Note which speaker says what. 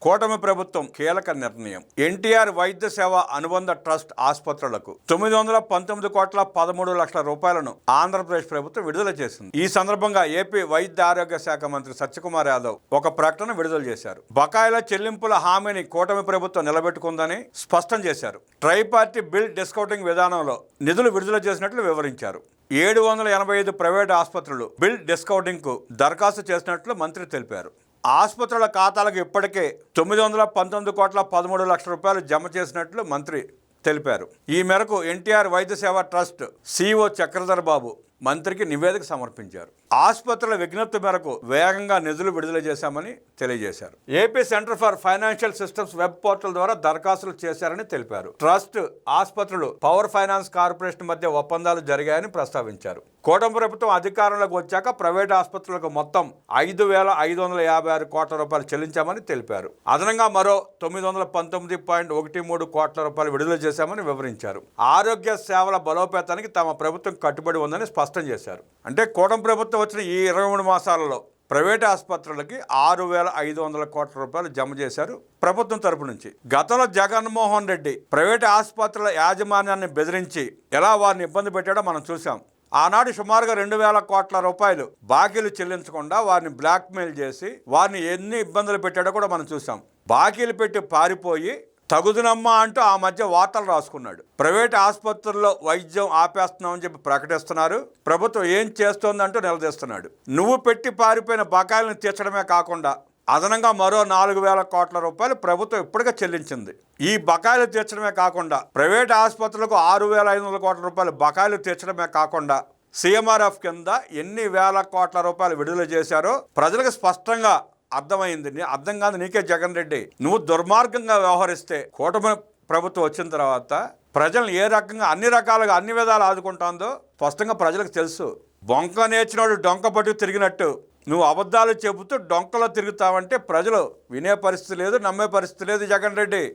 Speaker 1: కూటమి ప్రభుత్వం కీలక నిర్ణయం. ఎన్టీఆర్ వైద్య సేవ అనుబంధ ట్రస్ట్ ఆసుపత్రులకు 919,13,00,000 రూపాయలను ఆంధ్రప్రదేశ్ ప్రభుత్వం విడుదల చేసింది. ఈ సందర్భంగా ఏపీ వైద్య ఆరోగ్య శాఖ మంత్రి సత్యకుమార్ యాదవ్ ఒక ప్రకటన విడుదల చేశారు. బకాయిల చెల్లింపుల హామీని కూటమి ప్రభుత్వం నిలబెట్టుకుందని స్పష్టం చేశారు. ట్రైపార్టీ బిల్ డిస్కౌంటింగ్ విధానంలో నిధులు విడుదల చేసినట్లు వివరించారు. 785 ప్రైవేటు ఆసుపత్రులు బిల్ డిస్కౌంటింగ్కు దరఖాస్తు చేసినట్లు మంత్రి తెలిపారు. ఆసుపత్రుల ఖాతాలకు ఇప్పటికే 919,13,00,000 రూపాయలు జమ చేసినట్లు మంత్రి తెలిపారు. ఈ మేరకు ఎన్టీఆర్ వైద్య సేవ ట్రస్ట్ CEO చక్రధర్ బాబు మంత్రికి నివేదిక సమర్పించారు. ఆసుపత్రుల విజ్ఞప్తి మేరకు వేగంగా నిధులు విడుదల చేశామని తెలియజేశారు. AP centre for financial systems web portal ద్వారా దరఖాస్తులు చేశారని తెలిపారు. ట్రస్ట్, ఆసుపత్రులు, పవర్ ఫైనాన్స్ కార్పొరేషన్ మధ్య ఒప్పందాలు జరిగాయని ప్రస్తావించారు. కూటమి ప్రభుత్వం అధికారంలోకి వచ్చాక ప్రైవేట్ ఆసుపత్రులకు మొత్తం 5,556 కోట్ల రూపాయలు చెల్లించామని తెలిపారు. అదనంగా మరో 919.13 కోట్ల రూపాయలు విడుదల చేశామని వివరించారు. ఆరోగ్య సేవల బలోపేతానికి తమ ప్రభుత్వం కట్టుబడి ఉందని స్పష్టం చేశారు. అంటే కూటమి ప్రభుత్వం వచ్చిన ఈ 23 మాసాలలో ప్రైవేట్ ఆసుపత్రులకి 6,500 కోట్ల రూపాయలు జమ చేశారు ప్రభుత్వం తరపు నుంచి. గతంలో జగన్మోహన్ రెడ్డి ప్రైవేట్ ఆసుపత్రుల యాజమాన్యాన్ని బెదిరించి ఎలా వారిని ఇబ్బంది పెట్టాడో మనం చూసాం. ఆనాడు సుమారుగా 2,000 కోట్ల రూపాయలు బాకీలు చెల్లించకుండా వారిని బ్లాక్మెయిల్ చేసి వారిని ఎన్ని ఇబ్బందులు పెట్టాడో కూడా మనం చూసాం. బాకీలు పెట్టి పారిపోయి తగుదునమ్మా అంటూ ఆ మధ్య వార్తలు రాసుకున్నాడు. ప్రైవేట్ ఆసుపత్రుల్లో వైద్యం ఆపేస్తున్నామని చెప్పి ప్రకటిస్తున్నారు. ప్రభుత్వం ఏం చేస్తోందంటూ నిలదీస్తున్నాడు. నువ్వు పెట్టి పారిపోయిన బకాయిలను తీర్చడమే కాకుండా అదనంగా మరో 4,000 కోట్ల రూపాయలు ప్రభుత్వం ఇప్పటికే చెల్లించింది. ఈ బకాయిలు తీర్చడమే కాకుండా ప్రైవేట్ ఆసుపత్రులకు 6,500 కోట్ల రూపాయలు బకాయిలు తీర్చడమే కాకుండా CMRF కింద ఎన్ని వేల కోట్ల రూపాయలు విడుదల చేశారో ప్రజలకు స్పష్టంగా అర్థమైంది. అర్థం కాదు నీకే జగన్ రెడ్డి. నువ్వు దుర్మార్గంగా వ్యవహరిస్తే కూటమి ప్రభుత్వం వచ్చిన తర్వాత ప్రజలను ఏ రకంగా అన్ని రకాలుగా అన్ని విధాలు ఆదుకుంటుందో స్పష్టంగా ప్రజలకు తెలుసు. బొంక నేర్చినోడు డొంక పట్టుకు తిరిగినట్టు నువ్వు అబద్ధాలు చెబుతూ డొంకలో తిరుగుతావంటే ప్రజలు వినే పరిస్థితి లేదు, నమ్మే పరిస్థితి లేదు జగన్ రెడ్డి.